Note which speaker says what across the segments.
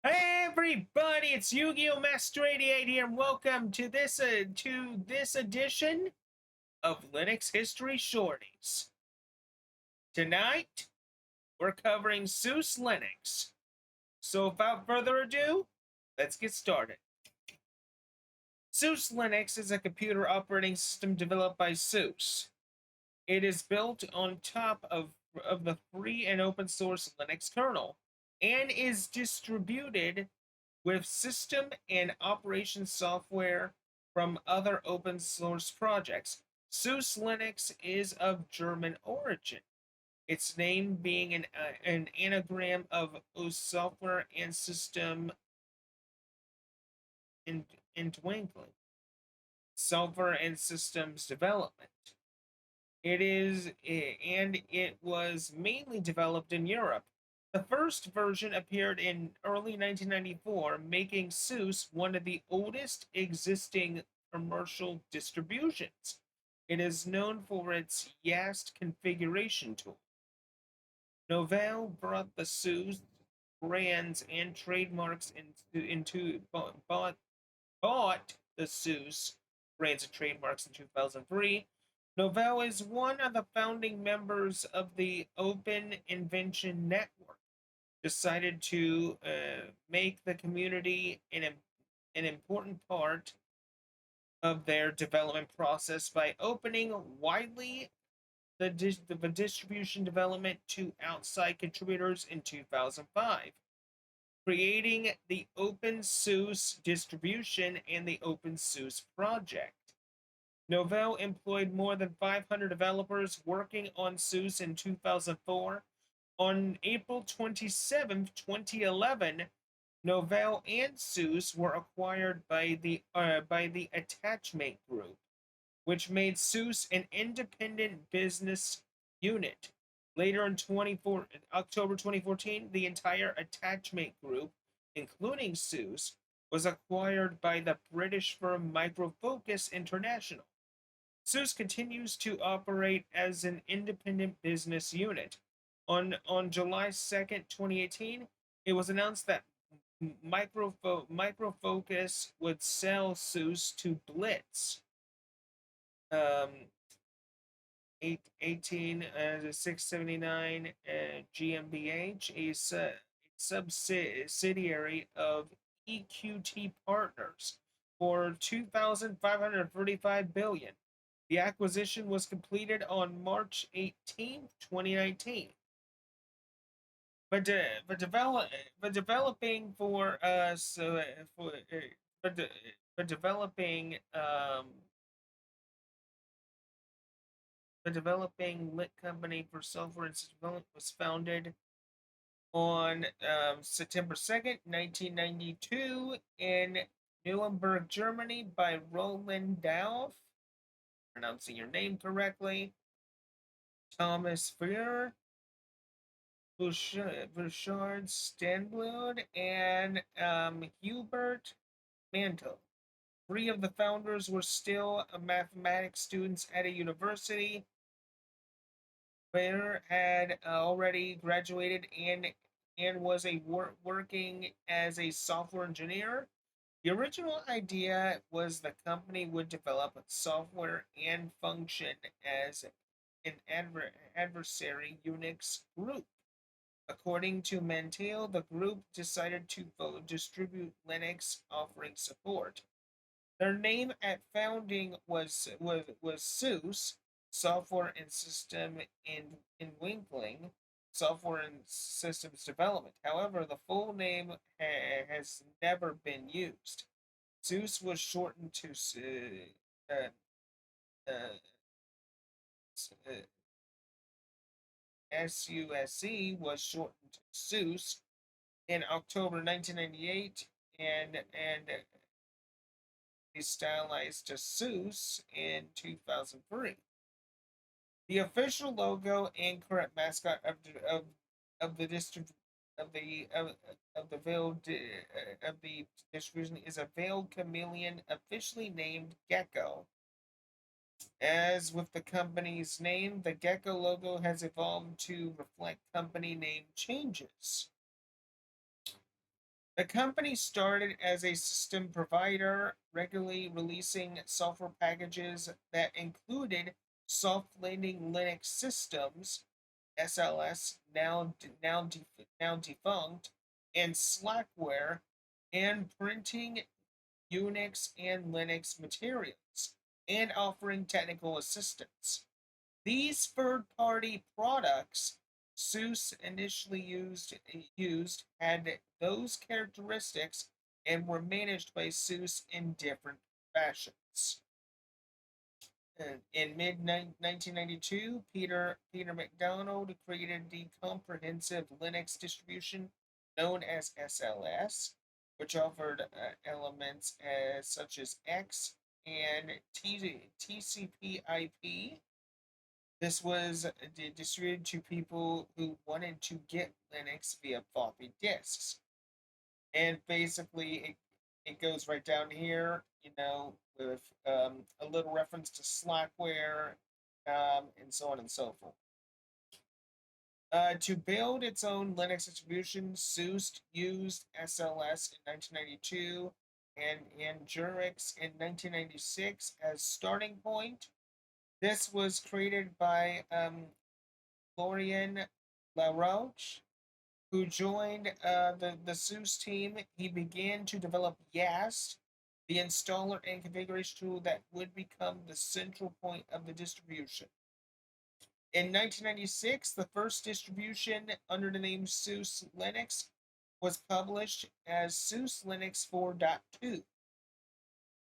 Speaker 1: Hey everybody, it's Yu-Gi-Oh! Master 88 here, and welcome to this edition of Linux History Shorties. Tonight, we're covering SUSE Linux. So without further ado, let's get started. SUSE Linux is a computer operating system developed by SUSE. It is built on top of the free and open source Linux kernel and is distributed with system and operation software from other open source projects. SUSE Linux is of German origin, its name being an anagram of software and system in, entwinkling, software and systems development. It was mainly developed in Europe. The first version appeared in early 1994, making SUSE one of the oldest existing commercial distributions. It is known for its YAST configuration tool. Novell brought the SUSE brands and trademarks bought the SUSE brands and trademarks in 2003. Novell is one of the founding members of the Open Invention Network, decided to make the community an important part of their development process by opening widely the distribution development to outside contributors in 2005, creating the OpenSUSE distribution and the OpenSUSE project. Novell employed more than 500 developers working on SUSE in 2004. On April 27, 2011, Novell and SUSE were acquired by the Attachmate Group, which made SUSE an independent business unit. Later in October 2014, the entire Attachmate Group, including SUSE, was acquired by the British firm Microfocus International. SUSE continues to operate as an independent business unit. On July 2nd, 2018, it was announced that Microfocus would sell SUSE to Blitz. 679 GmbH, a subsidiary of EQT Partners, for 2,535 billion. The acquisition was completed on March 18th, 2019. But developing for so for but developing the developing lit company for software and system development was founded on September 2nd, 1992, in Nuremberg, Germany, by Roland Dauf, pronouncing your name correctly, Thomas Fuhrer, Bouchard Stanblad, and Hubert Mantel. Three of the founders were still mathematics students at a university. Bayer had already graduated and was working as a software engineer. The original idea was the company would develop software and function as an adversary Unix group. According to Mantel, the group decided to distribute Linux, offering support. Their name at founding was SUSE, Software and System in Winkling, Software and Systems Development. However, the full name has never been used. SUSE was shortened to uh, uh, SUSE was shortened to SUSE in October 1998, and stylized to SUSE in 2003. The official logo and current mascot of the district of the veiled of the distribution is a veiled chameleon, officially named Gecko. As with the company's name, the Gecko logo has evolved to reflect company name changes. The company started as a system provider, regularly releasing software packages that included soft landing Linux systems, SLS, now defunct, and Slackware, and printing Unix and Linux materials, and offering technical assistance. These third-party products SUSE initially used had those characteristics and were managed by SUSE in different fashions. In mid 1992, Peter McDonald created the comprehensive Linux distribution known as SLS, which offered elements such as X and TCP/IP. This was distributed to people who wanted to get Linux via floppy disks. And basically, it goes right down here, with a little reference to Slackware, and so on and so forth. To build its own Linux distribution, SUSE used SLS in 1992 and Jurix in 1996 as starting point. This was created by Florian LaRoche, who joined the SUSE team. He began to develop YAST, the installer and configuration tool that would become the central point of the distribution. In 1996, the first distribution under the name SUSE Linux was published as SUSE Linux 4.2,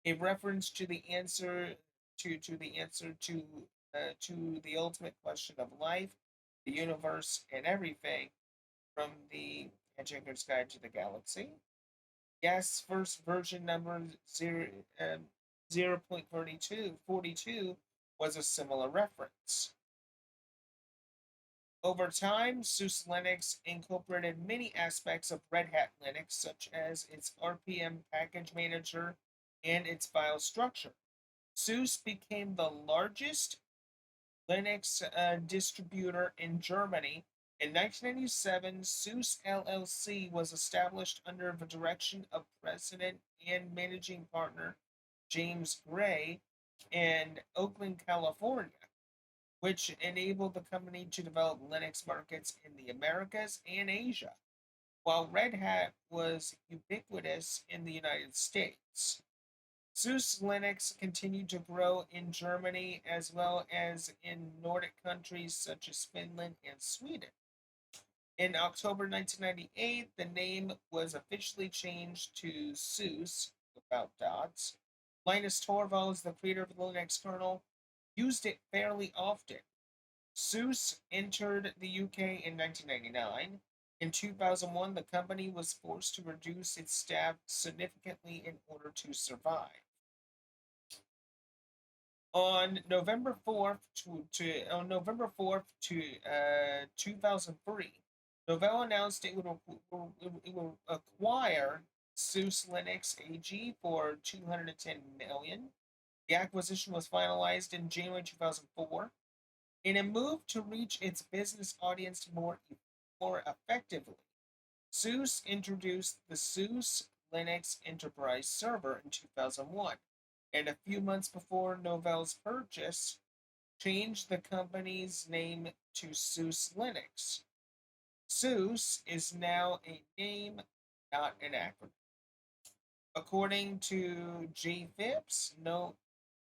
Speaker 1: a reference to the answer to the ultimate question of life, the universe, and everything from the Hitchhiker's Guide to the Galaxy. Yes, first version number 0.42 was a similar reference. Over time, SUSE Linux incorporated many aspects of Red Hat Linux, such as its RPM package manager and its file structure. SUSE became the largest Linux distributor in Germany. In 1997, SUSE LLC was established under the direction of President and Managing Partner James Gray in Oakland, California, which enabled the company to develop Linux markets in the Americas and Asia, while Red Hat was ubiquitous in the United States. SUSE Linux continued to grow in Germany as well as in Nordic countries such as Finland and Sweden. In October 1998, the name was officially changed to SUSE without dots. Linus Torvalds, the creator of the Linux kernel, used it fairly often. SUSE entered the UK in 1999. In 2001, the company was forced to reduce its staff significantly in order to survive. On November 4th to 2003, Novell announced it will acquire SUSE Linux AG for 210 million. The acquisition was finalized in January 2004. In a move to reach its business audience more effectively, SUSE introduced the SUSE Linux Enterprise Server in 2001, and a few months before Novell's purchase, changed the company's name to SUSE Linux. SUSE is now a name, not an acronym. According to J. Phipps,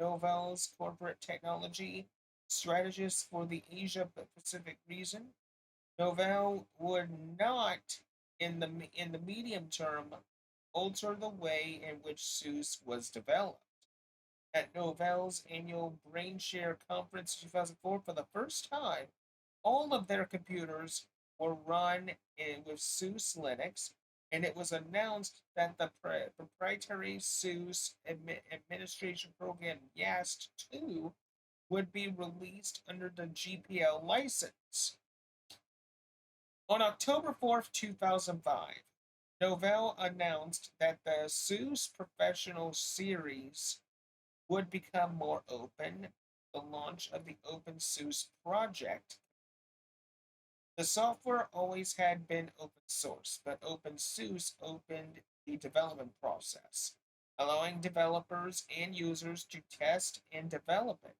Speaker 1: Novell's corporate technology strategist for the Asia Pacific region, Novell would not, in the medium term, alter the way in which SUSE was developed. At Novell's annual BrainShare conference in 2004, for the first time, all of their computers were run with SUSE Linux, and it was announced that the proprietary SUSE administration program YAST 2 would be released under the GPL license. On October 4th, 2005, Novell announced that the SUSE Professional Series would become more open. The launch of the OpenSUSE project The software always had been open source, but OpenSUSE opened the development process, allowing developers and users to test and develop it.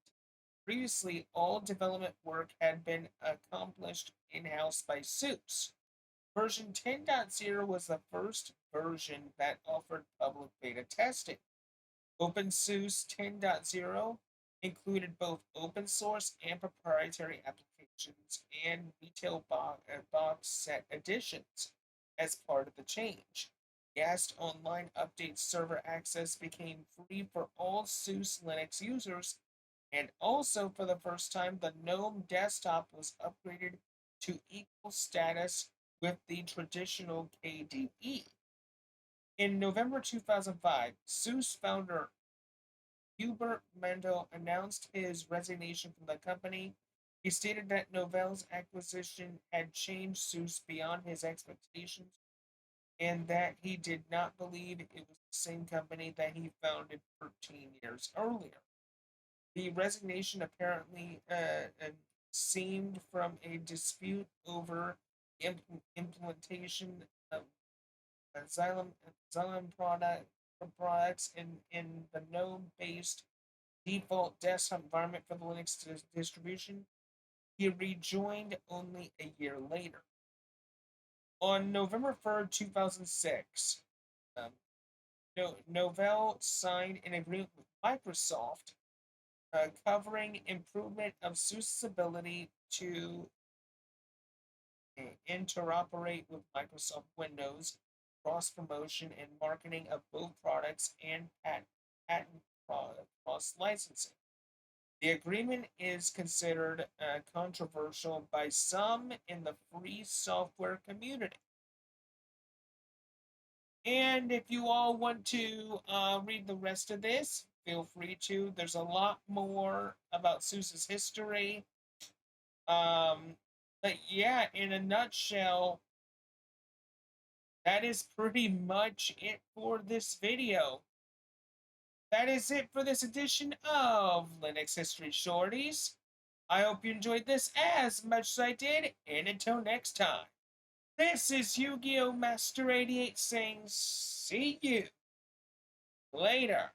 Speaker 1: Previously, all development work had been accomplished in house by SUSE. Version 10.0 was the first version that offered public beta testing. OpenSUSE 10.0 included both open source and proprietary applications and retail box set editions as part of the change. Guest online update server access became free for all SUSE Linux users, and also for the first time, the GNOME desktop was upgraded to equal status with the traditional KDE. In November 2005, SUSE founder Hubert Mendel announced his resignation from the company. He stated that Novell's acquisition had changed SUSE beyond his expectations and that he did not believe it was the same company that he founded 13 years earlier. The resignation apparently seemed from a dispute over implementation of Xylem products in the GNOME-based default desktop environment for the Linux distribution. He rejoined only a year later. On November 3rd, 2006, um, Novell signed an agreement with Microsoft covering improvement of SUSE's ability to interoperate with Microsoft Windows, cross promotion and marketing of both products, and patent cross licensing. The agreement is considered controversial by some in the free software community. And if you all want to read the rest of this, feel free to. There's a lot more about SUSE's history. But yeah, in a nutshell, that is pretty much it for this video. That is it for this edition of Linux History Shorties. I hope you enjoyed this as much as I did, and until next time, this is Yu-Gi-Oh! Master 88 saying see you later.